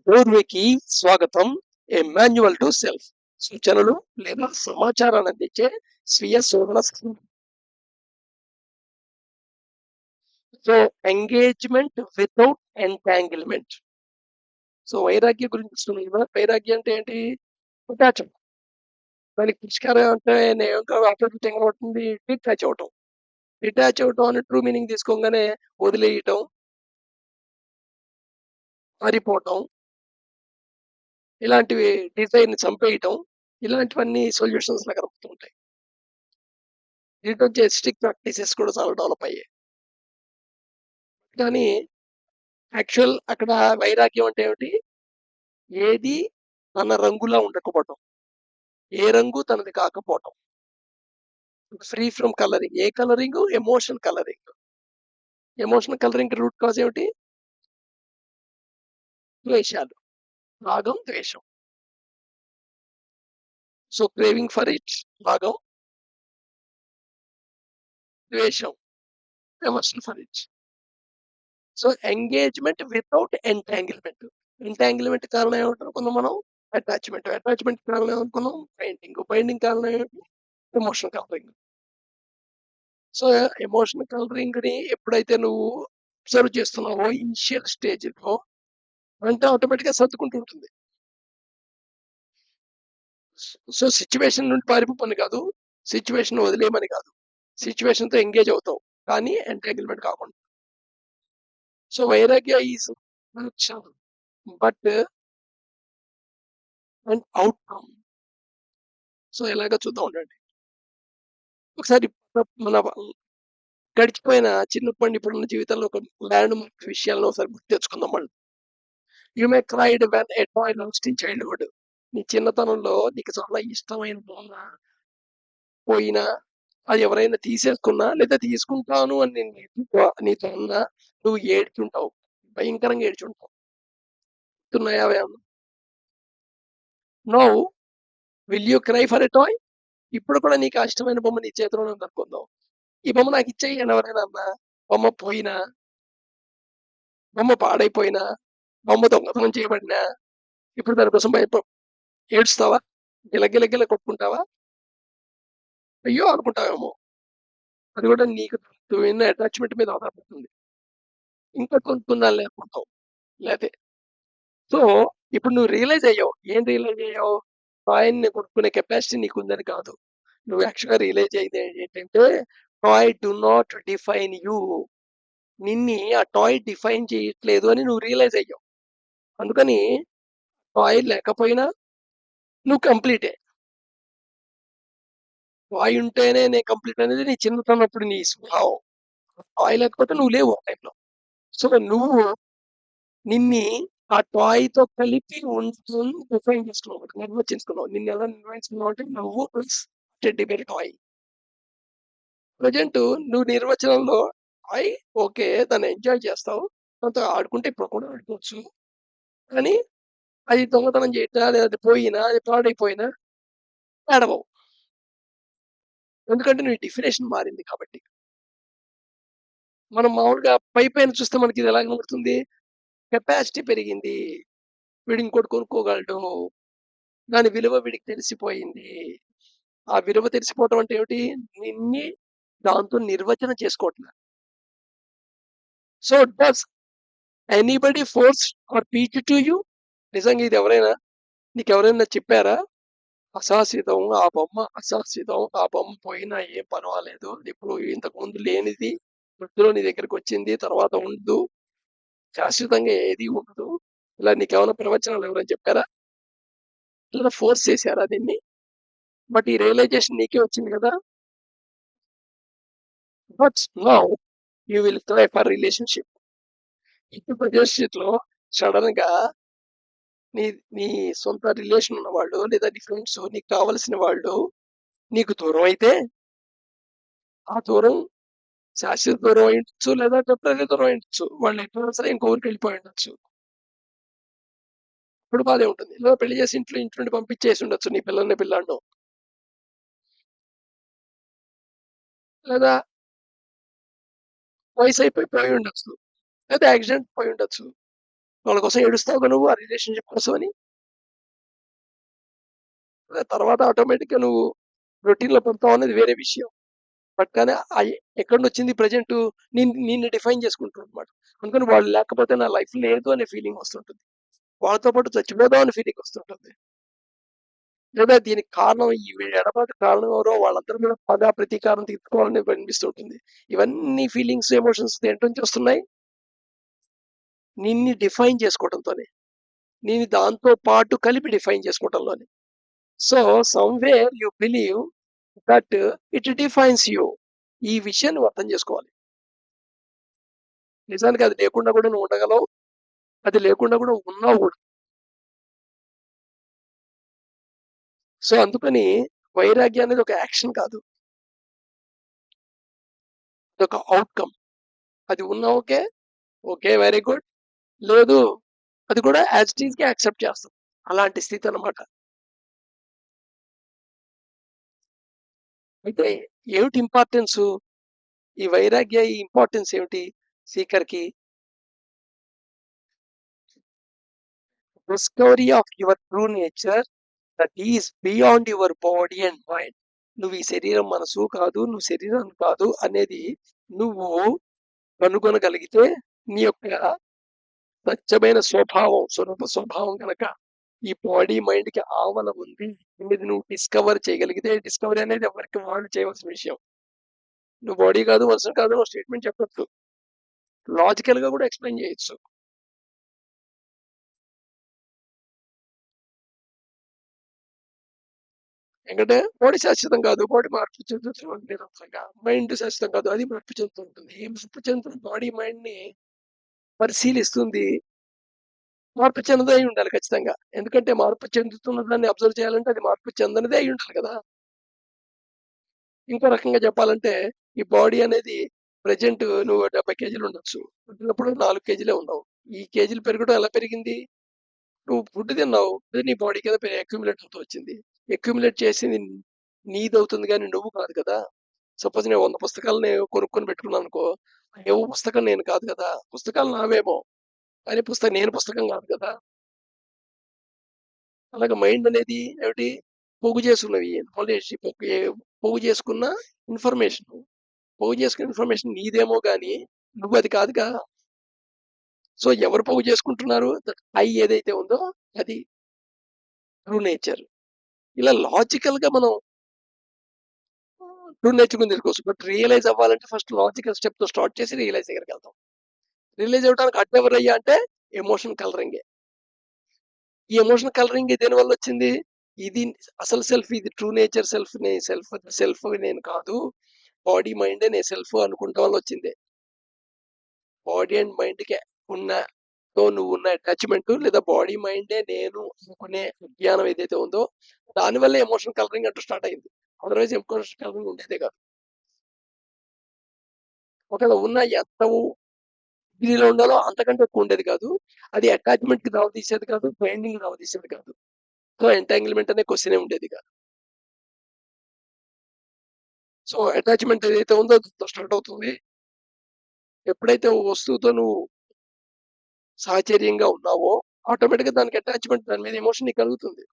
పూర్వకి స్వాగతం. ఏ manual to self. సూచనలు లేదా సమాచారాన్ని అందించే స్వీయ శోధన సాధనం. So, engagement without entanglement. So, వైరాగ్యం గురించి చూస్తున్నాం కదా! వైరాగ్యం అంటే ఏంటి? డిటాచ్. దానికి పరిష్కారం అంటే నేను ఆటోమేటిక్‌గా ఏమవుతుంది? డిటాచ్ అవ్వటం. డిటాచ్ అవ్వటం అనే ట్రూ మీనింగ్ తీసుకోంగానే వదిలేయటం, పారిపోవటం, ఇలాంటివి డిజైర్‌ని చంపేయటం, ఇలాంటివన్నీ సొల్యూషన్స్‌లా కనపడుతూ ఉంటాయి. దీంట్లోంచి ఎస్థెటిక్ ప్రాక్టీసెస్ కూడా చాలా డెవలప్ అయ్యాయి. కానీ యాక్చువల్ అక్కడ వైరాగ్యం అంటే ఏమిటి? ఏది తన రంగులా ఉండకపోవటం. ఏ రంగు తనది కాకపోవటం. Free from colouring. ఏ కలరింగు? Emotion colouring. ఎమోషనల్ కలరింగ్‌కి రూట్ కాజ్ ఏమిటి? ద్వేషాలు. రాగం, ద్వేషం. సో, క్రేవింగ్ ఫర్ ఇట్ రాగం, ద్వేషం, emotion for it. So, engagement without entanglement. Entanglement కారణం ఏమంటున్నాం మనం? అటాచ్‌మెంట్. అటాచ్‌మెంట్ కారణం ఏమనుకున్నాం? బైండింగ్. బైండింగ్ కారణం ఏమిటి? Emotional colouring. సో, ఎమోషనల్ కలరింగ్‌ని ఎప్పుడైతే నువ్వు అబ్జర్వ్ చేస్తున్నావో ఇనిషియల్ స్టేజ్‌లో అంటే ఆటోమేటిక్‌గా సర్దుకుంటూ ఉంటుంది. సో, సిట్యుయేషన్ నుండి పారిపోమని కాదు. సిట్యుయేషన్‌ని వదిలేయమని కాదు. సిట్యుయేషన్‌తో ఎంగేజ్ అవుతావు. కానీ ఎంటాంగిల్‌మెంట్ కాకుండా. సో, వైరాగ్య is but and outcome. So, ఎలాగో చూద్దాం ఉండండి. ఒకసారి మన గడిచిపోయిన చిన్నప్పటి ఇప్పుడున్న జీవితంలో ఒక ల్యాండ్ మార్క్ విషయాలను ఒకసారి గుర్తు తెచ్చుకుందాం మళ్ళీ. You may cried when a toy last in childhood. నీ చిన్నతనంలో నీకు చాలా ఇష్టమైన బొమ్మ పోయినా, అది ఎవరైనా తీసేసుకున్నా లేదా తీసుకుంటాను అని నేను నీతో అన్నా నువ్వు ఏడ్చుంటావు. భయంకరంగా ఏడ్చుంటావు. గుర్తున్నాయా అవేమన్నా? Now will you cry for a toy? ఇప్పుడు కూడా నీకు ఆ ఇష్టమైన బొమ్మ నీ చేతిలో ఉందనుకుందాం. ఈ బొమ్మ నాకిచ్చేయి అని ఎవరైనా అన్నా, బొమ్మ పోయినా, బొమ్మ పాడైపోయినా, బొమ్మ దొంగతనం చేయబడినా, ఇప్పుడు దాని కోసం ఏడుస్తావా? గిలగిల కొట్టుకుంటావా? అయ్యో! అనుకుంటావేమో. అది కూడా నీకు నువ్వున్న అటాచ్‌మెంట్ మీద ఆధారపడుతుంది. ఇంకా కొనుక్కుందాంలే అనుకుంటావు. లేతే సో, ఇప్పుడు నువ్వు రియలైజ్ అయ్యావు. ఏం రియలైజ్ అయ్యావు? టాయ్‌ని కొనుక్కునే కెపాసిటీ నీకుందని కాదు. నువ్వు యాక్చువల్‌గా రియలైజ్ అయింది ఏంటంటే, toy do not define you. నిన్ని ఆ టాయ్ డిఫైన్ చేయట్లేదు అని నువ్వు రియలైజ్ అయ్యావు. అందుకని టాయ్ లేకపోయినా నువ్వు కంప్లీటే. టాయ్ ఉంటేనే నేను కంప్లీట్ అనేది నీ చిన్నతనప్పుడు నీ స్వభావం. టాయ్ లేకపోతే నువ్వు లేవు ఆ టైంలో. సో, నువ్వు నిన్ని ఆ టాయ్‌తో కలిపి ఉంచుకొని డిఫైన్ చేసుకున్నావు. నిర్వచించుకున్నావు. నిన్నెలా నిర్వచించుకున్నావు అంటే నువ్వు plus teddy bear toy. Present నువ్వు నిర్వచనంలో టాయ్ ఓకే. దాన్ని ఎంజాయ్ చేస్తావు. దాంతో ఆడుకుంటే ఇప్పుడు కూడా ఆడుకోవచ్చు. కానీ అది దొంగతనం చేయటం లేదా అది పోయినా, అది పాడైపోయినా ఏడవవు. ఎందుకంటే నీ డెఫినిషన్ మారింది కాబట్టి. మనం మామూలుగా పైపైన చూస్తే మనకి ఇది ఎలా కనబడుతుంది? కెపాసిటీ పెరిగింది. వీడు ఇంకోటి కొనుక్కోగలడు. దాని విలువ వీడికి తెలిసిపోయింది. ఆ విలువ తెలిసిపోవటం అంటే ఏమిటి? నిన్ని దాంతో నిర్వచనం చేసుకోవట్ల. So, does anybody force or teach to you? నిజంగా ఇది ఎవరైనా నీకెవరైనా చెప్పారా? అశాశ్వతం. ఆ బొమ్మ అశాశ్వతం. ఆ బొమ్మ పోయినా ఏం పర్వాలేదు. ఇప్పుడు ఇంతకుముందు లేనిది వృద్ధిలో నీ దగ్గరకొచ్చింది. తర్వాత ఉండదు. శాశ్వతంగా ఏది ఉండదు. ఇలా నీకేమైనా ప్రవచనాలు ఎవరైనా చెప్పారా? లేదా ఫోర్స్ చేసారా దీన్ని? బట్ ఈ రియలైజేషన్ నీకే వచ్చింది కదా! But now you will try for relationship. ఇప్పుడు పరిస్థితిలో సడెన్‌గా నీ నీ సొంత రిలేషన్ ఉన్నవాళ్ళు లేదా నీ ఫ్రెండ్స్ నీకు కావాల్సిన వాళ్ళు నీకు దూరం అయితే, ఆ దూరం శాశ్వత దూరం అయ్యుండొచ్చు లేదా టెంపరరీ దూరం అయ్యుండొచ్చు. వాళ్ళు ఎప్పుడైనా సరే ఇంకో ఊరికి వెళ్ళిపోయి ఉండొచ్చు. ఇప్పుడు బాధే ఉంటుంది. లేదా పెళ్లి చేసి ఇంటి నుండి పంపించేసి ఉండొచ్చు నీ పిల్లల్ని పిల్లాడినో. లేదా వయసైపోయి పోయి ఉండొచ్చు. లేదా యాక్సిడెంట్ పోయి ఉండొచ్చు. వాళ్ళ కోసం ఏడుస్తావుగా నువ్వు ఆ రిలేషన్‌షిప్ కోసమని. తర్వాత ఆటోమేటిక్‌గా నువ్వు రొటీన్‌లో పడతావు అనేది వేరే విషయం. బట్ కానీ ఎక్కడి నుంచొచ్చింది ప్రెజెంటు నిన్ను డిఫైన్ చేసుకుంటావనమాట. అందుకని వాళ్ళు లేకపోతే నా లైఫ్ లేదు అనే ఫీలింగ్ వస్తుంటుంది. వాళ్ళతో పాటు చచ్చిపోదాం అనే ఫీలింగ్ వస్తుంటుంది. లేదా దీనికి కారణం ఈ ఎడబాటుకు కారణం ఎవరో వాళ్ళందరి మీద పగ, ప్రతీకారం తీర్చుకోవాలని అనిపిస్తూ ఉంటుంది. ఇవన్నీ ఫీలింగ్స్, ఎమోషన్స్ దేంట్లో నుంచి వస్తున్నాయి? నిన్ను డిఫైన్ చేసుకోవడంతోనే. నిన్ను దాంతో పాటు కలిపి డిఫైన్ చేసుకోవడంలోనే. So, somewhere you believe that it defines you. ఈ విషయాన్ని నువ్వు అర్థం చేసుకోవాలి. నిజానికి అది లేకుండా కూడా నువ్వు ఉండగలవు. అది లేకుండా కూడా ఉన్నావు కూడా. సో, అందుకని వైరాగ్యం అనేది ఒక యాక్షన్ కాదు. అదొక ఔట్‌కమ్. అది ఉన్నా ఓకే. ఓకే. Very good. లేదు. అది కూడా యాజ్ ఇట్ ఈస్‌గా యాక్సెప్ట్ చేస్తాం. అలాంటి స్థితి అన్నమాట. అయితే ఏమిటి ఇంపార్టెన్సు? ఈ వైరాగ్య ఈ ఇంపార్టెన్స్ ఏమిటి సీకర్‌కి? Discovery of your true nature that is beyond your body and mind. నువ్వు ఈ శరీరం మనసు కాదు, నువ్వు శరీరం కాదు అనేది నువ్వు కనుగొనగలిగితే నీ యొక్క స్వచ్ఛమైన స్వరూప స్వభావం గనక ఈ బాడీ మైండ్‌కి ఆవల ఉంది. అనేది నువ్వు డిస్కవర్ చేయగలిగితే డిస్కవరీ అనేది ఎవరికి వాళ్ళు చేయవలసిన విషయం. నువ్వు బాడీ కాదు, మనసు కాదు నువ్వు స్టేట్మెంట్ చెప్పొచ్చు. లాజికల్‌గా కూడా ఎక్స్‌ప్లెయిన్ చేయొచ్చు. ఎందుకంటే బాడీ శాశ్వతం కాదు. బాడీ మార్పు చెందుతుంది నిరంతరంగా. మైండ్ శాశ్వతం కాదు. అది మార్పు చెందుతూ ఉంటుంది. ఈ మార్పు చెందుతున్న బాడీ మైండ్‌ని పరిశీలిస్తుంది. మార్పు చెందదే అయి ఉండాలి ఖచ్చితంగా. ఎందుకంటే మార్పు చెందుతున్న దాన్ని అబ్జర్వ్ చేయాలంటే అది మార్పు చెందనిదే అయి ఉండాలి కదా! ఇంకో రకంగా చెప్పాలంటే ఈ బాడీ అనేది ప్రెజెంట్ నువ్వు 70 కేజీలు ఉండొచ్చు. పుట్టినప్పుడు 4 కేజీలే ఉన్నావు. ఈ కేజీలు పెరగడం ఎలా పెరిగింది? నువ్వు ఫుడ్ తిన్నావు. అది నీ బాడీ కింద అక్యుములేట్ అవుతూ వచ్చింది. అక్యుములేట్ చేసింది నీదవుతుంది గానీ నువ్వు కాదు కదా! సపోజ్ నేను 100 పుస్తకాలు నేను కొనుక్కొని పెట్టుకున్నాననుకో, ఏవో పుస్తకం నేను కాదు కదా! పుస్తకాలు నావేమో. కానీ నేను పుస్తకం కాదు కదా! అలాగే మైండ్ అనేది ఏమిటి? పోగు చేసుకున్నవి నాలెడ్జ్ పోగు చేసుకున్న ఇన్ఫర్మేషన్. పోగు చేసుకున్న ఇన్ఫర్మేషన్ నీదేమో గాని నువ్వది కాదుగా. సో, ఎవరు పోగు చేసుకుంటున్నారు? దట్ ఐ ఏదైతే ఉందో అది ట్రూ నేచర్. ఇలా లాజికల్‌గా మనం ట్రూ నేచర్ గురించి తెలుసుకోవచ్చు. బట్ రియలైజ్ అవ్వాలంటే ఫస్ట్ లాజికల్ స్టెప్‌తో స్టార్ట్ చేసి రియలైజ్ దగ్గరికెళ్తాం. రిలీజ్ అవ్వడానికి అడ్డెవరయ్యా అంటే ఎమోషన్ కలరింగే. ఈ ఎమోషన్ కలరింగ్ దేనివల్లొచ్చింది? ఇది అసలు సెల్ఫ్ ఇది ట్రూ నేచర్ సెల్ఫ్ నేను కాదు. బాడీ మైండే నే సెల్ఫ్ అనుకుంటం వల్లొచ్చిందే. బాడీ అండ్ మైండ్‌కి ఉన్న నువ్వున్న అటాచ్‌మెంట్ లేదా బాడీ మైండే నేను అనుకునే అజ్ఞానం ఏదైతే ఉందో దానివల్లే ఎమోషన్ కలరింగ్ అంటూ స్టార్ట్ అయింది. అదర్‌వైజ్ ఎమోషన్ కలరింగ్ ఉండేదే కాదు. ఒకవేళ ఉన్న ఎంత డిగ్రీలో ఉండాలో అంతకంటే ఎక్కువ ఉండేది కాదు. అది అటాచ్‌మెంట్‌కి దారితీసేది కాదు. బైండింగ్‌కి దారితీసేది కాదు. సో, ఎంటాంగిల్‌మెంట్ అనే క్వెషనే ఉండేది కాదు. సో, అటాచ్‌మెంట్ ఏదైతే ఉందో దాంతో స్టార్ట్ అవుతుంది. ఎప్పుడైతే ఓ వస్తువుతో నువ్వు సాహచర్యంగా ఉన్నావో ఆటోమేటిక్‌గా దానికి అటాచ్‌మెంట్ దాని మీద ఎమోషన్ నీకు కలుగుతుంది.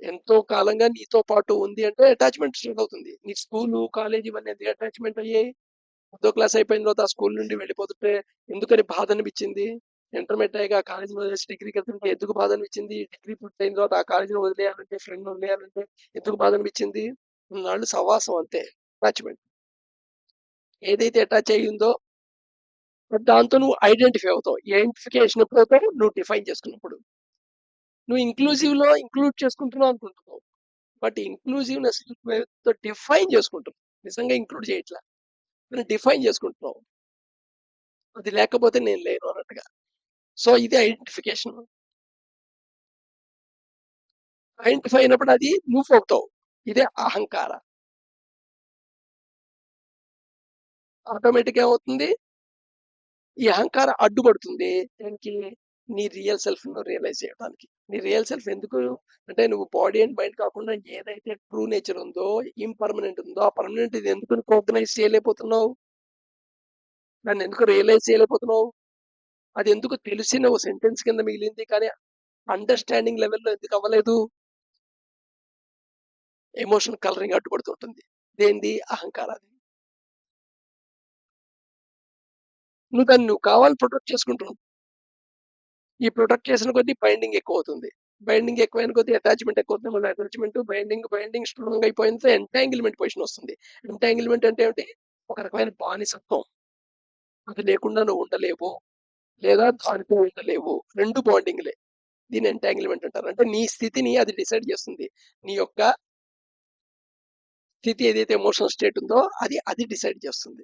ఎంతో కాలంగా నీతో పాటు ఉంది అంటే అటాచ్‌మెంట్ స్టార్ట్ అవుతుంది. నీ స్కూలు, కాలేజు ఇవన్నీ ఎందుకు అటాచ్‌మెంట్ అయ్యాయి? 10థ్ క్లాస్ అయిపోయిన తర్వాత ఆ స్కూల్ నుండి వెళ్ళిపోతుంటే ఎందుకని బాధ అనిపించింది? ఇంటర్మీడియేట్ అయ్యాక ఆ కాలేజీని వదిలేసి డిగ్రీకెళ్తుంటే ఎందుకు బాధ అనిపించింది? డిగ్రీ పూర్తయిన తర్వాత ఆ కాలేజీని వదిలేయాలంటే, ఫ్రెండ్‌ని వదిలేయాలంటే ఎందుకు బాధ అనిపించింది? ఇన్నాళ్ళు సహవాసం అంతే అటాచ్‌మెంట్. ఏదైతే అటాచ్ అయ్యిందో దాంతో నువ్వు ఐడెంటిఫై అవుతావు. ఐడెంటిఫికేషన్ ఎప్పుడవుతావు? నువ్వు డిఫైన్ చేసుకున్నప్పుడు. నువ్వు ఇంక్లూజివ్‌లో ఇంక్లూడ్ చేసుకుంటున్నావు అనుకుంటున్నావు. బట్ ఇంక్లూజివ్‌నెస్ డిఫైన్ చేసుకుంటున్నావు. నిజంగా ఇంక్లూడ్ చేయట్లా. నువ్వు డిఫైన్ చేసుకుంటున్నావు. అది లేకపోతే నేను లేను అన్నట్టుగా. సో, ఇది ఐడెంటిఫికేషన్. ఐడెంటిఫై అయినప్పుడు అది నువ్వవుతావు. ఇదే అహంకార. ఆటోమేటిక్‌గా ఏమవుతుంది? ఈ అహంకారం అడ్డుపడుతుంది. దేనికి? నీ రియల్ సెల్ఫ్‌ను రియలైజ్ చేయడానికి. నీ రియల్ సెల్ఫ్ ఎందుకు అంటే నువ్వు బాడీ అండ్ మైండ్ కాకుండా ఏదైతే ట్రూ నేచర్ ఉందో, ఇంపర్మనెంట్ ఉందో, ఆ పర్మనెంట్ ఇది ఎందుకు రికగ్నైజ్ చేయలేకపోతున్నావు? దాన్ని ఎందుకు రియలైజ్ చేయలేకపోతున్నావు? అదెందుకు తెలిసిన ఓ సెంటెన్స్ కింద మిగిలింది. కానీ అండర్‌స్టాండింగ్ లెవెల్‌లో ఎందుకు అవ్వలేదు? ఎమోషన్ కలరింగ్ అడ్డుపడుతుంటుంది. దేనిది? అహంకారాది. నువ్వు కావాలని ప్రొటెక్ట్ చేసుకుంటున్నావు. ఈ ప్రొటెక్ట్ చేసిన కొద్దీ బైండింగ్ ఎక్కువవుతుంది. బైండింగ్ ఎక్కువైన కొద్దీ అటాచ్‌మెంట్ ఎక్కువవుతుంది. మళ్ళీ అటాచ్‌మెంట్ బైండింగ్ స్ట్రాంగ్ అయిపోయినంత ఎంటాంగిల్‌మెంట్ పొజిషన్ వస్తుంది. ఎంటాంగిల్‌మెంట్ అంటే ఏంటి? ఒక రకమైన బానిసత్వం. అది లేకుండా నువ్వు ఉండలేవు. లేదా దానితో ఉండలేవు. 2 బాండింగ్‌లే. దీన్ని ఎంటాంగిల్‌మెంట్ అంటారు. అంటే నీ స్థితిని అది డిసైడ్ చేస్తుంది. నీ యొక్క స్థితి ఏదైతే ఎమోషనల్ స్టేట్ ఉందో అది డిసైడ్ చేస్తుంది.